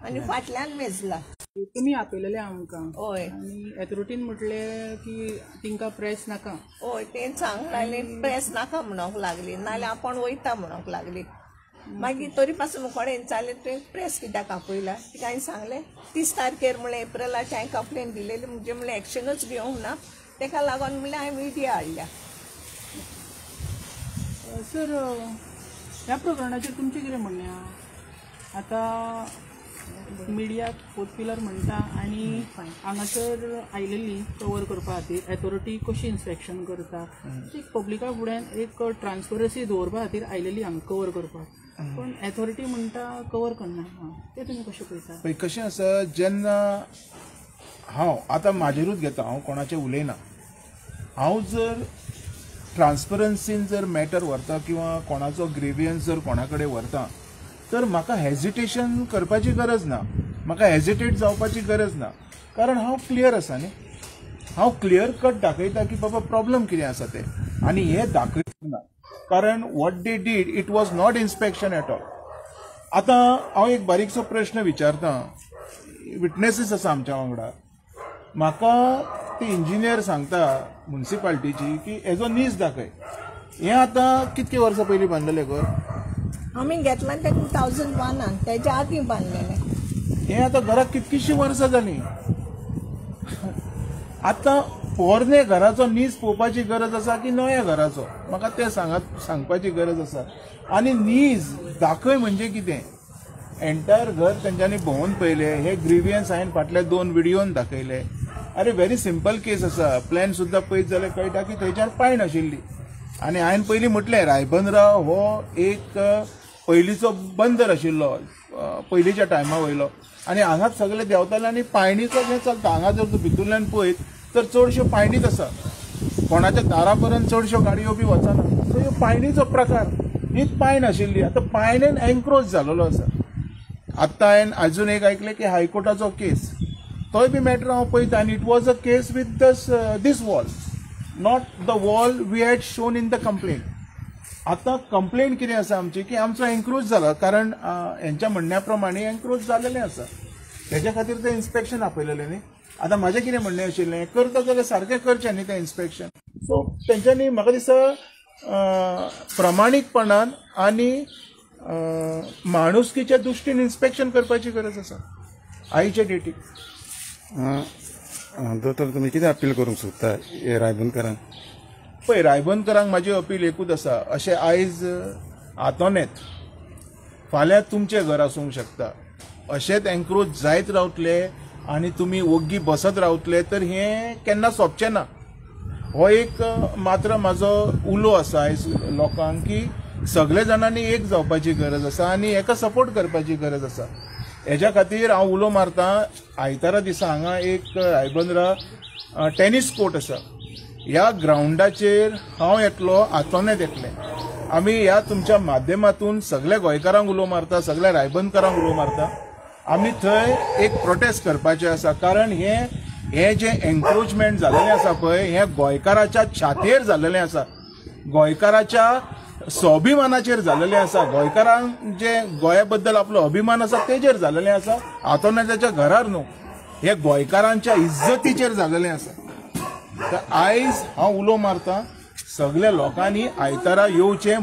आणि फाटल्यान मेजला. तुम्ही आपयलेले आमकां. हय. आनी एथॉरिटीन म्हटले की तिंका प्रेस नाका. हय, तें सांगूंक लागली प्रेस नाका म्हणूंक लागली, नाल्यार आपण वयता म्हणूंक लागली. मागीर तरी पासून मुखार चालें तुवें प्रेस कित्याक आपयला तिका हांवें सांगलें 30 तारखेर म्हणलें एप्रिलाची हांवें कंप्लेन दिलेली म्हणजे म्हणलें एक्शनूच घेवंक ना, तेका लागून म्हणलें हांवें मिडिया हाडल्या. सर ह्या प्रकरणाचेर तुमचें कितें म्हणणें आहा? आतां मिडियाक फोर्थ पिलर म्हणटा आनी हांगासर आयलेली कवर करपा खातीर एथॉरिटी कशी इन्स्पेक्शन करता, पब्लिका फुड्यान एक ट्रान्सपरन्सी दवरपा खातीर आयलेली हांगा कवर करपाक, पण एथॉरिटी म्हणटा कवर करना. तें तुमी कशें पळयता? पळय कशें आसा, जेन्ना हांव आतां म्हाजेरूच घेता, हांव कोणाचें उलयना, हांव जर ट्रान्सपरन्सीन जर मॅटर व्हरता किंवा कोणाचो ग्रेवियन्स जर कोणा कडेन व्हरता तर म्हाका हेजिटेशन करपाची गरज ना, म्हाका हेजिटेट जावपाची गरज ना, कारण हांव क्लियर आसा न्ही. हांव क्लियर कट दाखयता की बाबा प्रॉब्लम कितें आसा तें, आनी हें दाखयता ना, कारण what they did it was not inspection at all. आतां हांव एक बारीकसो प्रश्न विचारता, विटनेसीस आसा आमच्या वांगडा, म्हाका ते इंजिनियर सांगता म्युनिसिपालिटीची की हेजो नीज दाखय. हें आतां कितके वर्सां पयलीं बांदलेलें घर? आमी घेतलां तें 2001 तेच्या आदीं बांदलेलें. हें आतां घराक कितकीशीं वर्सां जालीं. आतां पोरने घराचो नीज पळोवपाची गरज आसा की नव्या घराचो, म्हाका तें सांगपाची गरज आसा. आनी नीज दाखय म्हणजे कितें? एंटायर घर तेंच्यांनी भोंवून पळयलें, हे ग्रिवियन्स हांवें फाटल्या 2 व्हिडियोन दाखयले. अरे व्हेरी सिंपल केस आसा, प्लॅन सुद्दां पळयत जाल्यार कळटा की थंयच्यान पायण आशिल्ली. आनी हांवें पयलीं म्हटलें रायबंदराव हो एक पयलींचो बंदर आशिल्लो पयलींच्या टायमा वयलो, आनी हांगाच सगळे देंवताले आनी पायणीचो हें चलता. हांगा जर तूं भितरल्यान पळयत तर चडश्यो पायणीच आसा, कोणाच्या दारा पर्यंत चडश्यो गाडयो बी वचना. सो ह्यो पायणीचो प्रकार, हीच पायण आशिल्ली. आतां पायणेन एन्क्रोच जालोलो आसा. आतां हांवें आजून एक आयकलें की हायकोर्टाचो केस, तोय बी मॅटर हांव पळयता, आनी it was a case with this wall, not the wall we had shown in the complaint. आतां कंप्लेंट कितें आसा आमची की आमचो एन्क्रोच जाला, कारण हेंच्या म्हणण्या प्रमाणे एन्क्रोच जालेलें आसा, तेच्या खातीर तें इन्स्पेक्शन आपयलेलें न्ही. आतां म्हाजें कितें म्हणणें आशिल्लें, करता जाल्यार सारकें करचें न्ही तें इन्स्पेक्शन. सो तेंच्यांनी म्हाका दिसता प्रमाणीकपणान आनी माणुसकीच्या दृश्टीन इन्स्पेक्शन करपाची गरज आसा आयचे डेटीक. दोतोर तुमी कितें अपील करूंक सोदता हे रायबंदकारांक? पळय, रायबंदकारांक म्हाजी अपील एकूच आसा, अशें आयज हातोन येत, फाल्यां तुमचें घर आसूंक शकता, अशेंच एन्क्रोच जायत रावतले आनी तुमी ओग्गी बसत रावतले तर हें केन्ना सोंपचें ना. हो एक मात्र म्हाजो उलो आसा आयज लोकांक की सगळे जाणांनी एक जावपाची गरज आसा आनी हेका सपोर्ट करपाची गरज आसा. हेज्या खातीर हांव उलो मारतां, आयतारा दिसा हांगा एक रायबंदरा टेनीस कोर्ट आसा, ह्या ग्राउंडाचेर हांव येतलो, हातोनेत येतलें. आमी ह्या तुमच्या माध्यमातून सगळ्या गोंयकारांक उलो मारता, सगळ्या रायबंदकारांक उलो मारता, आमी थंय एक प्रोटेस्ट करपाचें आसा. कारण हें जें एन्क्रोचमेंट जाल्लें आसा पळय, हें गोंयकाराच्या छातयेर जाल्लें आसा, गोंयकाराच्या स्वाभिमानाचेर जाल्लेलें आसा, गोंयकारांक जे गोंया बद्दल आपलो अभिमान आसा तेजेर जाल्लेलें आसा, हातोनाच्या घरार न्हू, हे गोंयकारांच्या इज्जतीचेर जाल्लेलें आसा. तर आयज हांव उलो मारतां, सगळ्या लोकांनी आयतारा येवचें.